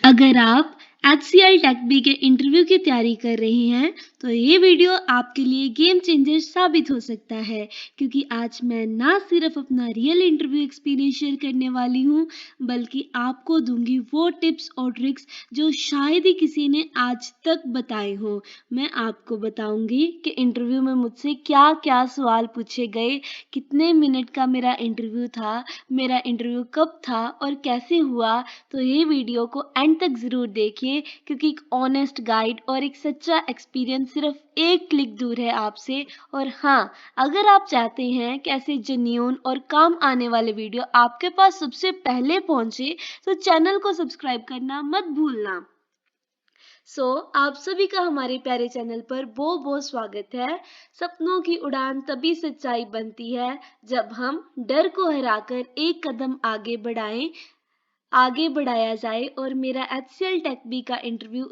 अगर आप HCL take के इंटरव्यू की तैयारी कर रहे हैं तो ये वीडियो आपके लिए गेम चेंजर साबित हो सकता है, क्योंकि आज मैं ना सिर्फ अपना रियल इंटरव्यू एक्सपीरियंस शेयर करने वाली हूँ, बल्कि आपको दूंगी वो टिप्स और ट्रिक्स जो शायद ही किसी ने आज तक बताए हों। मैं आपको बताऊंगी कि इंटरव्यू में मुझसे क्या क्या सवाल पूछे गए, कितने मिनट का मेरा इंटरव्यू था, मेरा इंटरव्यू कब था और कैसे हुआ। तो ये वीडियो को एंड तक ज़रूर देखिए, क्योंकि एक ऑनेस्ट गाइड और एक सच्चा एक्सपीरियंस सिर्फ एक क्लिक दूर है आपसे। और हाँ, अगर आप चाहते हैं कि ऐसे जेन्युइन और काम आने वाले वीडियो आपके पास सबसे पहले पहुंचे, तो चैनल को सब्सक्राइब करना मत भूलना। आप सभी का हमारे प्यारे चैनल पर बहुत बहुत स्वागत है। सपनों की उड़ान तभी सच्चाई बनती है जब हम डर को हराकर एक कदम आगे बढ़ाया जाए। और मेरा HCL टेक बी का इंटरव्यू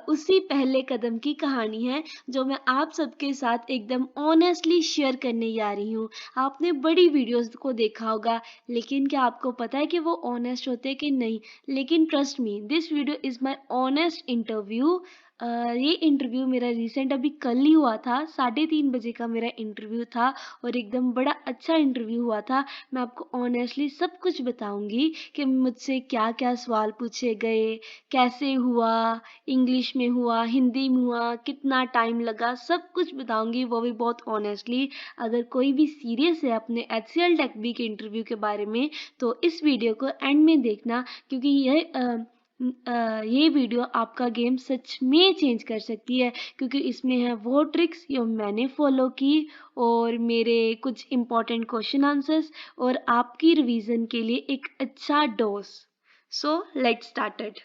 उसी पहले कदम की कहानी है, जो मैं आप सबके साथ एकदम ऑनेस्टली शेयर करने जा रही हूँ। आपने बड़ी वीडियोस को देखा होगा, लेकिन क्या आपको पता है कि वो ऑनेस्ट होते कि नहीं? लेकिन trust me, this video is my honest interview. ये इंटरव्यू मेरा रिसेंट अभी कल ही हुआ था। 3:30 बजे का मेरा इंटरव्यू था और एकदम बड़ा अच्छा इंटरव्यू हुआ था। मैं आपको ऑनेस्टली सब कुछ बताऊंगी कि मुझसे क्या क्या सवाल पूछे गए, कैसे हुआ, इंग्लिश में हुआ, हिंदी में हुआ, कितना टाइम लगा, सब कुछ बताऊंगी, वो भी बहुत ऑनेस्टली। अगर कोई भी सीरियस है अपने HCL टेक बी के इंटरव्यू के बारे में, तो इस वीडियो को एंड में देखना, क्योंकि ये वीडियो आपका गेम सच में चेंज कर सकती है, क्योंकि इसमें है वो ट्रिक्स जो मैंने फॉलो की और मेरे कुछ इम्पोर्टेंट क्वेश्चन आंसर्स और आपकी रिवीजन के लिए एक अच्छा dose. Let's started.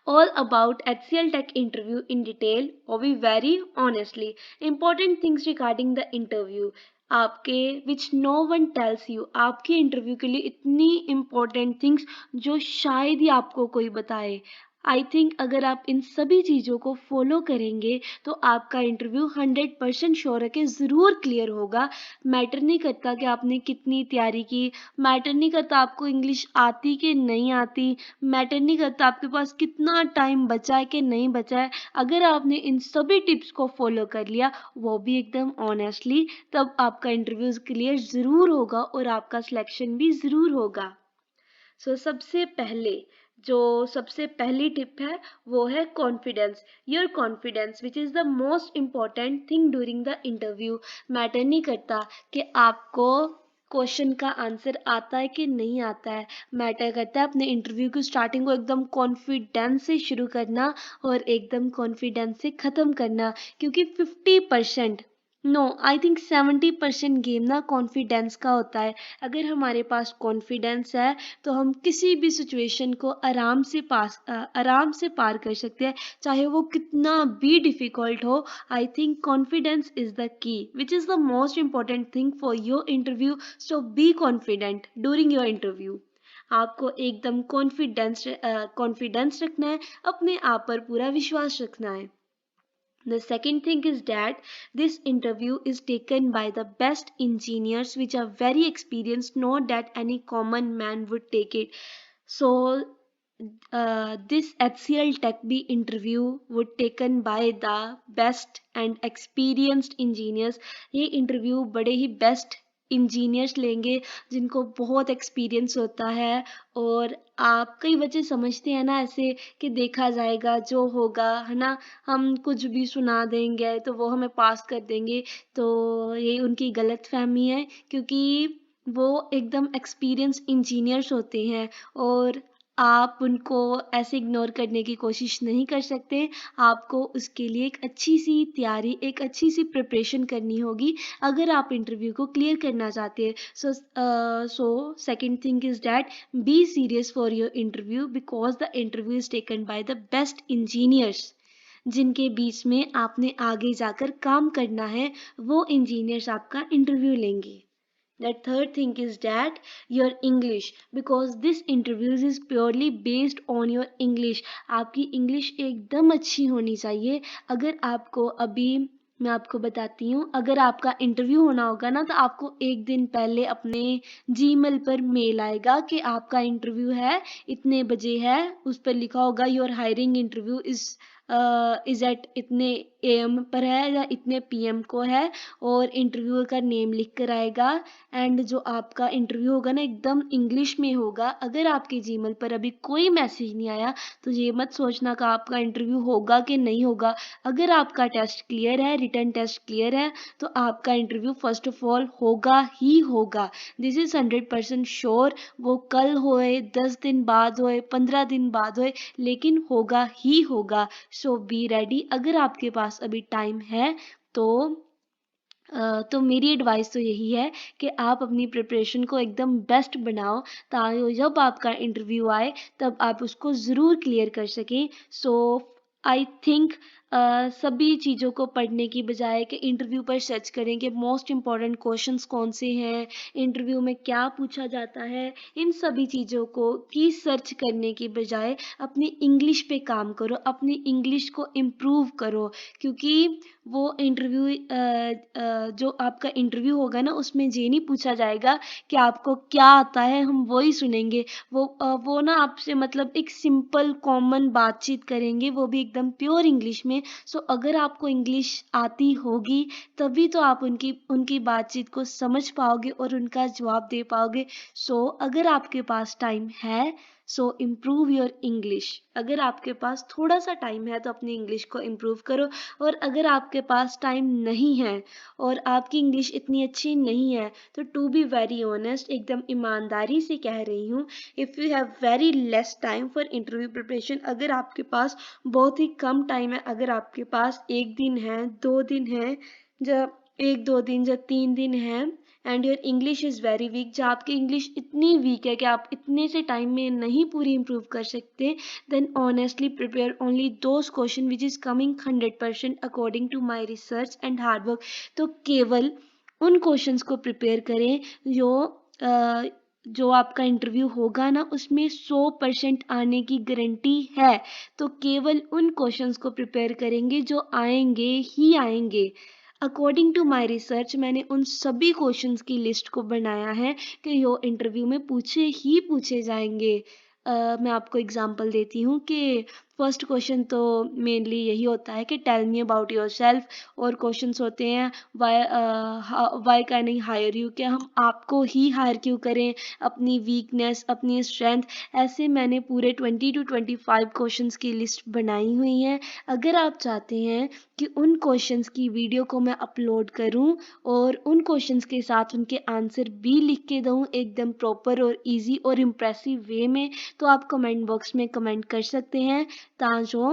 All about HCL Tech interview in detail, or be very honestly. Important things regarding the interview आपके which no one tells you। आपके इंटरव्यू के लिए इतनी important things जो शायद ही आपको कोई बताए। आई थिंक अगर आप इन सभी चीज़ों को फॉलो करेंगे तो आपका इंटरव्यू 100% श्योर है कि ज़रूर क्लियर होगा। मैटर नहीं करता कि आपने कितनी तैयारी की, मैटर नहीं करता आपको इंग्लिश आती कि नहीं आती, मैटर नहीं करता आपके पास कितना टाइम बचा है कि नहीं बचा है। अगर आपने इन सभी टिप्स को फॉलो कर लिया, वो भी एकदम ऑनेस्टली, तब आपका इंटरव्यू क्लियर ज़रूर होगा और आपका सिलेक्शन भी ज़रूर होगा। सबसे पहली टिप है वो है confidence. Your confidence which is the most important thing during the interview. Matter नहीं करता कि आपको क्वेश्चन का आंसर आता है कि नहीं आता है, मैटर करता है अपने इंटरव्यू की स्टार्टिंग को एकदम कॉन्फिडेंस से शुरू करना और एकदम कॉन्फिडेंस से ख़त्म करना, क्योंकि 50% नो आई थिंक 70% गेम ना कॉन्फिडेंस का होता है। अगर हमारे पास कॉन्फिडेंस है तो हम किसी भी सिचुएशन को आराम से पार कर सकते हैं, चाहे वो कितना भी डिफिकल्ट हो। I think confidence is the key which is the most important thing for your interview. So be confident during your interview. आपको एकदम कॉन्फिडेंस रखना है, अपने आप पर पूरा विश्वास रखना है। The second thing is that this interview is taken by the best engineers which are very experienced, not that any common man would take it. So this HCL Tech B interview would taken by the best and experienced engineers। ये interview बड़े ही best engineers लेंगे जिनको बहुत experience होता है। और आप कई बच्चे समझते हैं ना ऐसे कि देखा जाएगा जो होगा, है ना, हम कुछ भी सुना देंगे तो वो हमें पास कर देंगे। तो ये उनकी गलत फहमी है, क्योंकि वो एकदम एक्सपीरियंस इंजीनियर्स होते हैं और आप उनको ऐसे इग्नोर करने की कोशिश नहीं कर सकते। आपको उसके लिए एक अच्छी सी तैयारी, एक अच्छी सी प्रिपरेशन करनी होगी अगर आप इंटरव्यू को क्लियर करना चाहते हैं। Second thing is that be serious for your interview, because the interview is taken by the best engineers जिनके बीच में आपने आगे जाकर काम करना है। वो इंजीनियर्स आपका इंटरव्यू लेंगे। The third thing is that your English, because this interview is purely based on your English। आपकी इंग्लिश एकदम अच्छी होनी चाहिए। अगर आपको अभी मैं आपको बताती हूँ, अगर आपका इंटरव्यू होना होगा ना तो आपको एक दिन पहले अपने जीमेल पर मेल आएगा कि आपका इंटरव्यू है, इतने बजे है। उस पर लिखा होगा your hiring interview is at इतने AM पर है या इतने PM को है, और इंटरव्यूअर का नेम लिख कर आएगा। एंड जो आपका इंटरव्यू होगा ना एकदम इंग्लिश में होगा। अगर आपके जीमेल पर अभी कोई मैसेज नहीं आया तो ये मत सोचना कि आपका इंटरव्यू होगा कि नहीं होगा। अगर आपका टेस्ट क्लियर है, रिटन टेस्ट क्लियर है, तो आपका इंटरव्यू फर्स्ट ऑफ ऑल होगा ही होगा। This is 100% sure. वो कल होए, 10 दिन बाद होए, 15 दिन बाद होए, लेकिन होगा ही होगा। सो बी रेडी। अगर आपके पास अभी टाइम है तो तो मेरी एडवाइस तो यही है कि आप अपनी प्रिपरेशन को एकदम बेस्ट बनाओ, ताकि जब आपका इंटरव्यू आए तब आप उसको ज़रूर क्लियर कर सकें। सो आई थिंक सभी चीज़ों को पढ़ने की बजाय कि इंटरव्यू पर सर्च करें कि मोस्ट इम्पॉर्टेंट क्वेश्चंस कौन से हैं, इंटरव्यू में क्या पूछा जाता है, इन सभी चीज़ों को की सर्च करने की बजाय अपनी इंग्लिश पे काम करो, अपनी इंग्लिश को इम्प्रूव करो। क्योंकि वो इंटरव्यू जो आपका इंटरव्यू होगा ना उसमें ये नहीं पूछा जाएगा कि आपको क्या आता है, हम वही सुनेंगे। वो ना आपसे मतलब एक सिंपल कॉमन बातचीत करेंगे, वो भी एकदम प्योर इंग्लिश में। सो अगर आपको इंग्लिश आती होगी तभी तो आप उनकी उनकी बातचीत को समझ पाओगे और उनका जवाब दे पाओगे। सो अगर आपके पास टाइम है, सो इम्प्रूव योर इंग्लिश। अगर आपके पास थोड़ा सा टाइम है तो अपनी इंग्लिश को इम्प्रूव करो। और अगर आपके पास टाइम नहीं है और आपकी इंग्लिश इतनी अच्छी नहीं है तो टू बी वेरी ऑनेस्ट, एकदम ईमानदारी से कह रही हूँ, if you have very less time for interview preparation, अगर आपके पास बहुत ही कम टाइम है, अगर आपके पास 1 दिन है, 2 दिन है, जब 1-2 दिन जब 3 दिन है, and your English is very weak, जब आपकी इंग्लिश इतनी वीक है कि आप इतने से टाइम में नहीं पूरी इम्प्रूव कर सकते, then honestly prepare only those question which is coming 100% according to my research and hard work। तो केवल उन क्वेश्चंस को प्रिपेयर करें जो जो आपका इंटरव्यू होगा ना उसमें 100% आने की गारंटी है। तो केवल उन क्वेश्चंस को प्रिपेयर करेंगे जो आएंगे ही आएंगे। अकॉर्डिंग टू माई रिसर्च मैंने उन सभी क्वेश्चंस की लिस्ट को बनाया है कि जो इंटरव्यू में पूछे ही पूछे जाएंगे। मैं आपको एग्जांपल देती हूँ कि फर्स्ट क्वेश्चन तो मेनली यही होता है कि टेल मी अबाउट योरसेल्फ, और क्वेश्चंस होते हैं why can I hire you, कि हम आपको ही हायर क्यों करें, अपनी वीकनेस, अपनी स्ट्रेंथ। ऐसे मैंने पूरे 20 to 25 क्वेश्चंस की लिस्ट बनाई हुई है। अगर आप चाहते हैं कि उन क्वेश्चंस की वीडियो को मैं अपलोड करूं और उन क्वेश्चंस के साथ उनके आंसर भी लिख के दूं एकदम प्रॉपर और इजी और इम्प्रेसिव वे में, तो आप कमेंट बॉक्स में कमेंट कर सकते हैं। ताजो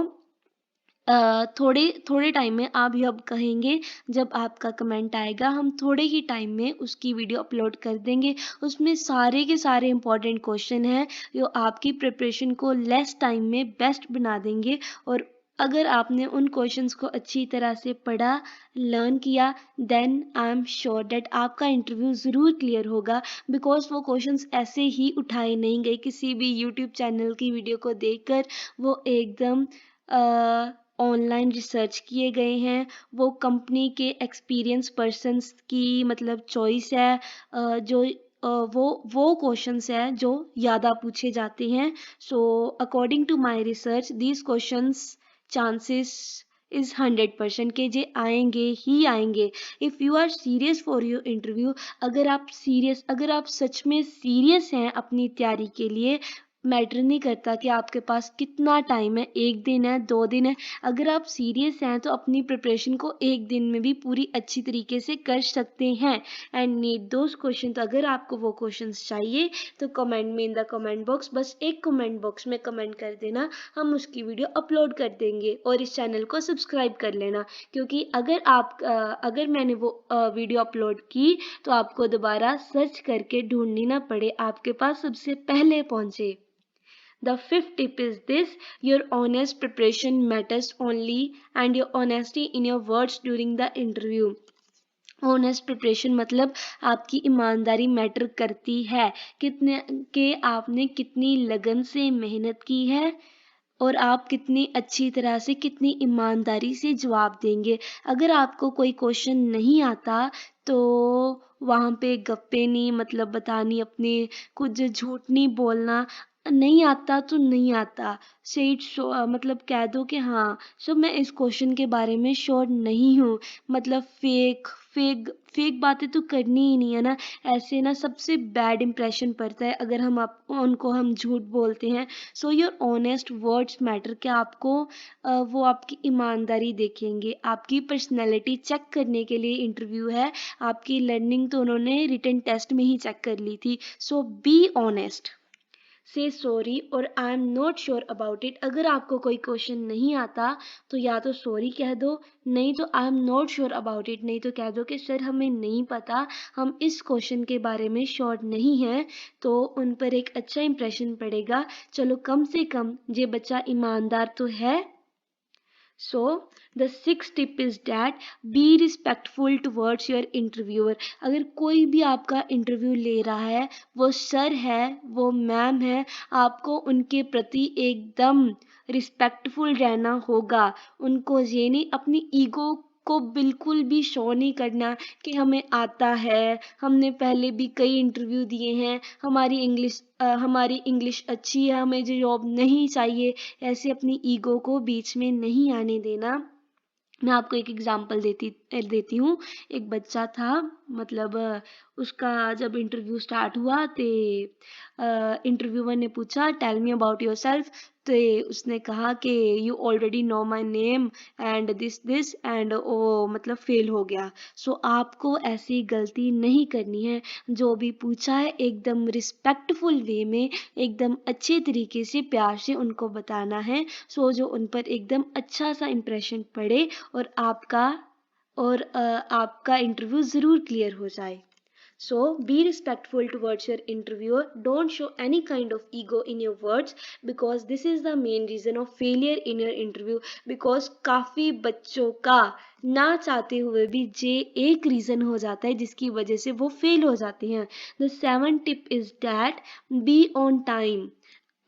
थोड़े थोड़े टाइम में आप अब कहेंगे, जब आपका कमेंट आएगा हम थोड़े ही टाइम में उसकी वीडियो अपलोड कर देंगे। उसमें सारे के सारे इंपॉर्टेंट क्वेश्चन हैं जो आपकी प्रिपरेशन को लेस टाइम में बेस्ट बना देंगे। और अगर आपने उन क्वेश्चंस को अच्छी तरह से पढ़ा, लर्न किया, then I am sure that आपका इंटरव्यू ज़रूर क्लियर होगा। बिकॉज वो क्वेश्चंस ऐसे ही उठाए नहीं गए किसी भी यूट्यूब चैनल की वीडियो को देखकर, वो एकदम ऑनलाइन रिसर्च किए गए हैं। वो कंपनी के एक्सपीरियंस पर्सन्स की मतलब चॉइस है। जो वो क्वेश्चंस हैं जो ज़्यादा पूछे जाते हैं। So according to my research these questions chances is 100% के जे आएंगे ही आएंगे। If you are serious for your interview, अगर आप सच में सीरियस हैं अपनी तैयारी के लिए, मैटर नहीं करता कि आपके पास कितना टाइम है, 1 दिन है, 2 दिन है। अगर आप सीरियस हैं तो अपनी प्रिपरेशन को 1 दिन में भी पूरी अच्छी तरीके से कर सकते हैं। एंड नीड दोज क्वेश्चन, तो अगर आपको वो क्वेश्चंस चाहिए तो कमेंट में इन द कमेंट बॉक्स, बस एक कमेंट बॉक्स में कमेंट कर देना, हम उसकी वीडियो अपलोड कर देंगे। और इस चैनल को सब्सक्राइब कर लेना, क्योंकि अगर मैंने वो वीडियो अपलोड की तो आपको दोबारा सर्च करके ढूंढनी ना पड़े, आपके पास सबसे पहले पहुंचे। The fifth tip is this: your honest preparation matters only, and your honesty in your words during the interview। Honest preparation मतलब आपकी ईमानदारी मैटर करती है, कितने के आपने कितनी लगन से मेहनत की है और आप कितनी अच्छी तरह से, कितनी ईमानदारी से जवाब देंगे। अगर आपको कोई क्वेश्चन नहीं आता तो वहाँ पे गप्पे नहीं मतलब बतानी, अपने कुछ झूठ नहीं बोलना। नहीं आता तो नहीं आता, से इट मतलब कह दो कि हाँ सो मैं इस क्वेश्चन के बारे में श्योर नहीं हूँ। मतलब फेक फेक फेक बातें तो करनी ही नहीं है ना। ऐसे ना सबसे बैड इंप्रेशन पड़ता है अगर हम आप उनको हम झूठ बोलते हैं। So your honest words matter. कि आपको वो आपकी ईमानदारी देखेंगे, आपकी पर्सनैलिटी चेक करने के लिए इंटरव्यू है। आपकी लर्निंग तो उन्होंने रिटन टेस्ट में ही चेक कर ली थी। सो बी ऑनेस्ट, से सॉरी और I am not sure about it. अगर आपको कोई क्वेश्चन नहीं आता तो या तो सॉरी कह दो, नहीं तो I am not sure about it, नहीं तो कह दो कि सर हमें नहीं पता, हम इस क्वेश्चन के बारे में श्योर नहीं हैं। तो उन पर एक अच्छा इंप्रेशन पड़ेगा। चलो कम से कम ये बच्चा ईमानदार तो है। So, the sixth tip is that be respectful towards your interviewer. अगर कोई भी आपका इंटरव्यू ले रहा है, वो सर है, वो मैम है, आपको उनके प्रति एकदम रिस्पेक्टफुल रहना होगा। उनको ये नहीं, अपनी ईगो को बिल्कुल भी शो नहीं करना कि हमें आता है, हमने पहले भी कई इंटरव्यू दिए हैं, हमारी इंग्लिश अच्छी है, हमें जो जॉब नहीं चाहिए। ऐसे अपनी ईगो को बीच में नहीं आने देना। मैं आपको एक एग्जांपल देती हूँ। एक बच्चा था, मतलब उसका जब इंटरव्यू स्टार्ट हुआ तो इंटरव्यूअर ने पूछा टेल मी अबाउट योरसेल्फ। तो उसने कहा कि you already know my name and this and वो मतलब फेल हो गया। सो आपको ऐसी गलती नहीं करनी है। जो भी पूछा है एकदम रिस्पेक्टफुल वे में, एकदम अच्छे तरीके से प्यार से उनको बताना है। सो जो उन पर एकदम अच्छा सा इम्प्रेशन पड़े और आपका इंटरव्यू ज़रूर क्लियर हो जाए। So be respectful towards your interviewer. Don't show any kind of ego in your words because this is the main reason of failure in your interview. Because काफ़ी बच्चों का ना चाहते हुए भी ये एक रीज़न हो जाता है जिसकी वजह से वो फेल हो जाते हैं। The seventh tip is that be on time.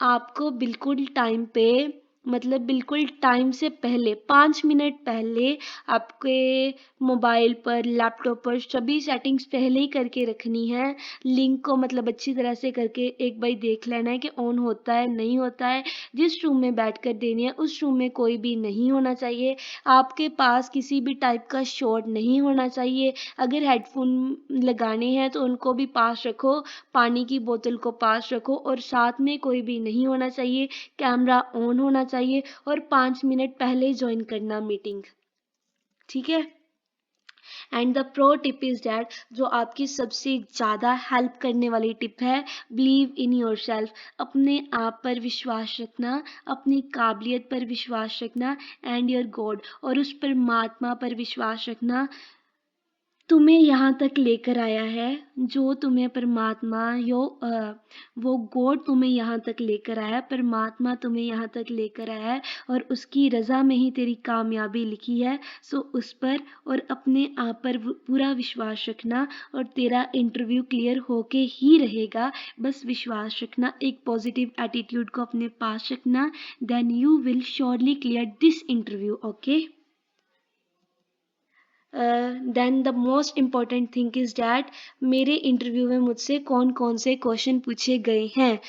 आपको बिल्कुल टाइम पे, मतलब बिल्कुल टाइम से पहले 5 मिनट पहले आपके मोबाइल पर, लैपटॉप पर सभी सेटिंग्स पहले ही करके रखनी है। लिंक को मतलब अच्छी तरह से करके एक बार देख लेना है कि ऑन होता है नहीं होता है। जिस रूम में बैठ कर देनी है उस रूम में कोई भी नहीं होना चाहिए। आपके पास किसी भी टाइप का शॉट नहीं होना चाहिए। अगर हेडफोन लगाने हैं तो उनको भी पास रखो, पानी की बोतल को पास रखो और साथ में कोई भी नहीं होना चाहिए। कैमरा ऑन होना चाहिए और 5 मिनट पहले ज्वाइन करना मीटिंग। ठीक है। And the pro tip is that, जो आपकी सबसे ज़्यादा हेल्प करने वाली टिप है, बिलीव इन योर सेल्फ। अपने आप पर विश्वास रखना, अपनी काबिलियत पर विश्वास रखना एंड योर गॉड, और उस परमात्मा पर विश्वास रखना तुम्हें यहाँ तक लेकर आया है। जो तुम्हें परमात्मा वो गॉड तुम्हें यहाँ तक लेकर आया है, परमात्मा तुम्हें यहाँ तक लेकर आया है और उसकी रज़ा में ही तेरी कामयाबी लिखी है। सो उस पर और अपने आप पर पूरा विश्वास रखना और तेरा इंटरव्यू क्लियर होके ही रहेगा। बस विश्वास रखना, एक पॉजिटिव एटीट्यूड को अपने पास रखना, then you will surely clear this interview. Okay. Then the most important thing is that मेरे इंटरव्यू में मुझसे कौन कौन से क्वेश्चन पूछे गए हैं।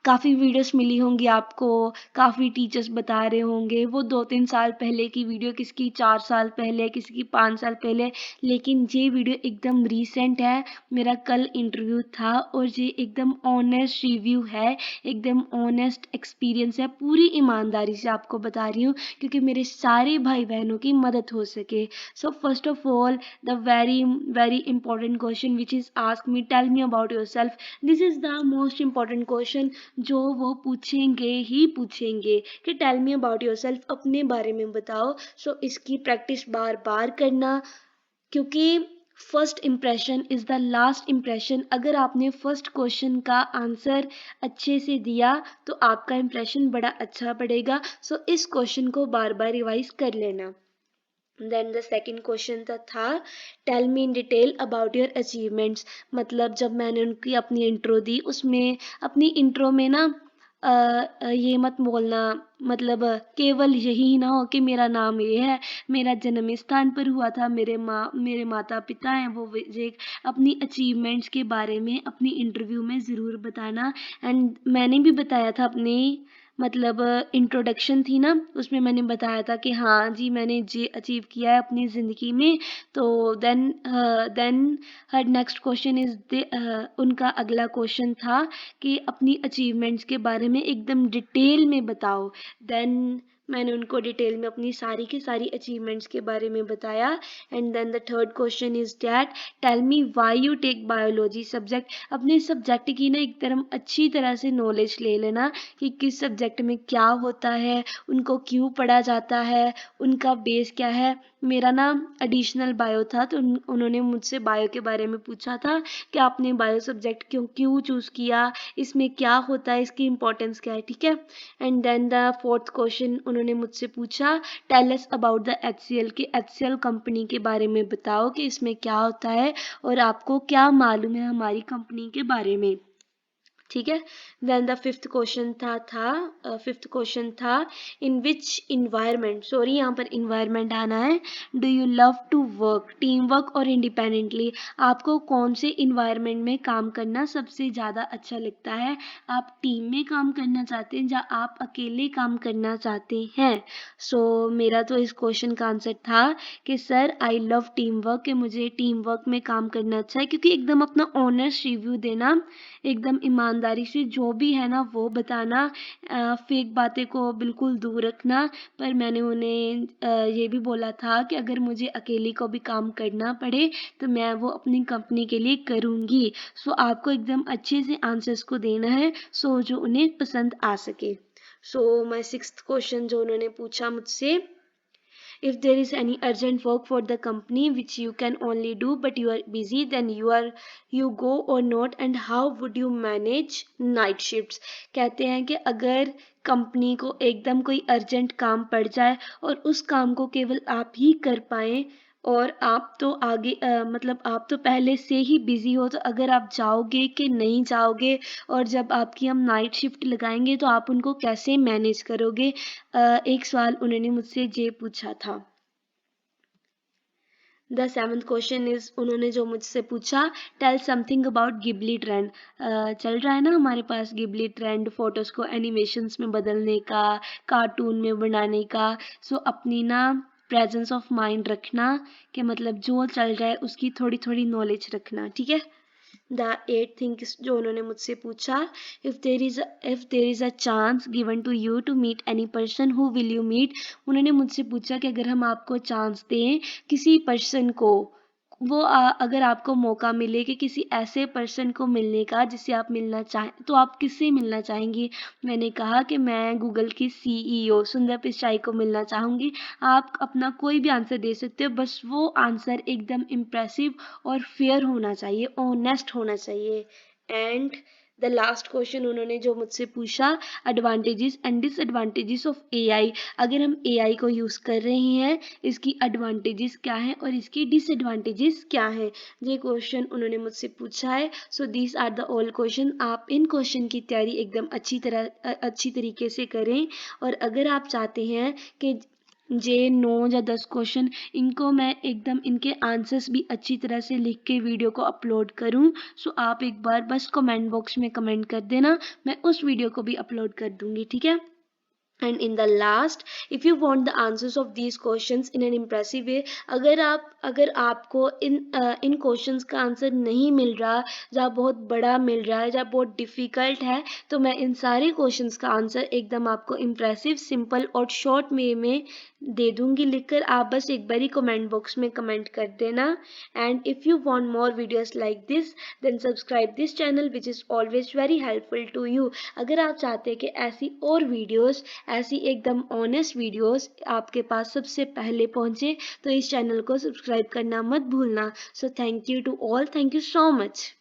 काफ़ी वीडियोस मिली होंगी आपको, काफ़ी टीचर्स बता रहे होंगे। वो 2-3 साल पहले की वीडियो, किसी की 4 साल पहले, किसी की 5 साल पहले, लेकिन ये वीडियो एकदम रीसेंट है। मेरा कल इंटरव्यू था और ये एकदम ऑनेस्ट रिव्यू है, एकदम ऑनेस्ट एक्सपीरियंस है। पूरी ईमानदारी से आपको बता रही हूँ क्योंकि मेरे सारे भाई बहनों की मदद हो सके। So first of all, the very important question which is ask me, tell me about yourself. This is the most important question जो वो पूछेंगे ही पूछेंगे कि टेल मी अबाउट योरसेल्फ, अपने बारे में बताओ। सो इसकी प्रैक्टिस बार बार करना क्योंकि first impression is the last impression. अगर आपने फर्स्ट क्वेश्चन का आंसर अच्छे से दिया तो आपका इम्प्रेशन बड़ा अच्छा पड़ेगा। सो इस क्वेश्चन को बार बार रिवाइज कर लेना। देन द सेकेंड क्वेश्चन था tell me in detail about your achievements. मतलब जब मैंने उनकी अपनी इंट्रो दी, उसमें अपनी इंट्रो में ना ये मत बोलना मतलब केवल यही ना हो कि मेरा नाम ये है, मेरा जन्म इस स्थान पर हुआ था, मेरे माता पिता हैं वो अपनी अचीवमेंट्स के बारे में अपनी इंटरव्यू में ज़रूर बताना। एंड मैंने भी बताया था अपनी मतलब इंट्रोडक्शन थी ना, उसमें मैंने बताया था कि हाँ जी मैंने ये अचीव किया है अपनी ज़िंदगी में। तो देन हर नेक्स्ट क्वेश्चन उनका अगला क्वेश्चन था कि अपनी अचीवमेंट्स के बारे में एकदम डिटेल में बताओ। देन मैंने उनको डिटेल में अपनी सारी की सारी अचीवमेंट्स के बारे में बताया। And then the third question is that tell me why you take biology subject. अपने सब्जेक्ट की ना एक तरह अच्छी तरह से नॉलेज ले लेना कि किस सब्जेक्ट में क्या होता है, उनको क्यों पढ़ा जाता है, उनका बेस क्या है। मेरा ना एडिशनल बायो था तो उन्होंने मुझसे बायो के बारे में पूछा था कि आपने बायो सब्जेक्ट क्यों चूज़ किया, इसमें क्या होता है, इसकी इम्पोर्टेंस क्या है, ठीक है। And then the fourth question उन्होंने मुझसे पूछा tell us about the HCL कि HCL कंपनी के बारे में बताओ कि इसमें क्या होता है और आपको क्या मालूम है हमारी कंपनी के बारे में, ठीक है। देन द फिफ्थ क्वेश्चन था इन विच इन्वायरमेंट, सॉरी यहाँ पर इन्वायरमेंट आना है, do you love to work, team work और इंडिपेंडेंटली। आपको कौन से इन्वायरमेंट में काम करना सबसे ज़्यादा अच्छा लगता है, आप टीम में काम करना चाहते हैं या आप अकेले काम करना चाहते हैं। सो मेरा तो इस क्वेश्चन का आंसर था कि sir I love team work, कि मुझे टीम वर्क में काम करना अच्छा है, क्योंकि एकदम अपना ऑनेस्ट रिव्यू देना, एकदम ईमानदारी से जो भी है ना वो बताना, फेक बातें को बिल्कुल दूर रखना। पर मैंने उन्हें ये भी बोला था कि अगर मुझे अकेली को भी काम करना पड़े तो मैं वो अपनी कंपनी के लिए करूँगी। सो आपको एकदम अच्छे से आंसर्स को देना है सो जो उन्हें पसंद आ सके। सो माय सिक्स्थ क्वेश्चन जो उन्होंने पूछा मुझसे, if there is any urgent work for the company which you can only do but you are busy, then you go or not, and how would you manage night shifts। कहते हैं कि अगर company को एकदम कोई urgent काम पड़ जाए और उस काम को केवल आप ही कर पाएं और आप तो मतलब आप तो पहले से ही बिजी हो, तो अगर आप जाओगे कि नहीं जाओगे, और जब आपकी हम नाइट शिफ्ट लगाएंगे तो आप उनको कैसे मैनेज करोगे। एक सवाल उन्होंने मुझसे ये पूछा था। द सेवंथ क्वेश्चन इज उन्होंने जो मुझसे पूछा tell something about Ghibli trend. चल रहा है ना हमारे पास गिबली ट्रेंड, फोटोज को एनिमेशंस में बदलने का, कार्टून में बनाने का। सो अपनी ना प्रेजेंस ऑफ माइंड रखना कि मतलब जो चल रहा है उसकी थोड़ी थोड़ी नॉलेज रखना, ठीक है। द एट थिंग्स जो उन्होंने मुझसे पूछा, if there is a chance given to you to meet any person who will you meet. उन्होंने मुझसे पूछा कि अगर हम आपको चांस दें किसी पर्सन को, अगर आपको मौका मिले कि किसी ऐसे पर्सन को मिलने का जिससे आप मिलना चाहें तो आप किससे मिलना चाहेंगी। मैंने कहा कि मैं गूगल की CEO सुंदर पिचाई को मिलना चाहूँगी। आप अपना कोई भी आंसर दे सकते हो, बस वो आंसर एकदम इम्प्रेसिव और फेयर होना चाहिए, ऑनेस्ट होना चाहिए। एंड द लास्ट क्वेश्चन उन्होंने जो मुझसे पूछा, advantages and disadvantages of AI। अगर हम AI को यूज़ कर रहे हैं इसकी एडवांटेजेस क्या हैं और इसकी डिसएडवांटेजेस क्या हैं, ये क्वेश्चन उन्होंने मुझसे पूछा है। So these are the all question. आप इन क्वेश्चन की तैयारी एकदम अच्छी तरीके से करें। और अगर आप चाहते हैं कि जे 9 या 10 क्वेश्चन इनको मैं एकदम इनके आंसर्स भी अच्छी तरह से लिख के वीडियो को अपलोड करूं, सो आप एक बार बस कमेंट बॉक्स में कमेंट कर देना, मैं उस वीडियो को भी अपलोड कर दूंगी, ठीक है। And in the last, if you want the answers of these questions in an impressive way, अगर आपको इन क्वेश्चंस का आंसर नहीं मिल रहा, या बहुत बड़ा मिल रहा है या बहुत डिफिकल्ट है, तो मैं इन सारे क्वेश्चंस का आंसर एकदम आपको इम्प्रेसिव, सिंपल और शॉर्ट वे में दे दूंगी लिखकर। आप बस एक बारी कमेंट बॉक्स में कमेंट कर देना। And if you want more videos like this then subscribe this channel which is always very helpful to you. अगर आप चाहते हैं कि ऐसी और वीडियोस, ऐसी एकदम ऑनेस्ट वीडियोस आपके पास सबसे पहले पहुंचे, तो इस चैनल को सब्सक्राइब करना मत भूलना। So thank you to all, thank you so much.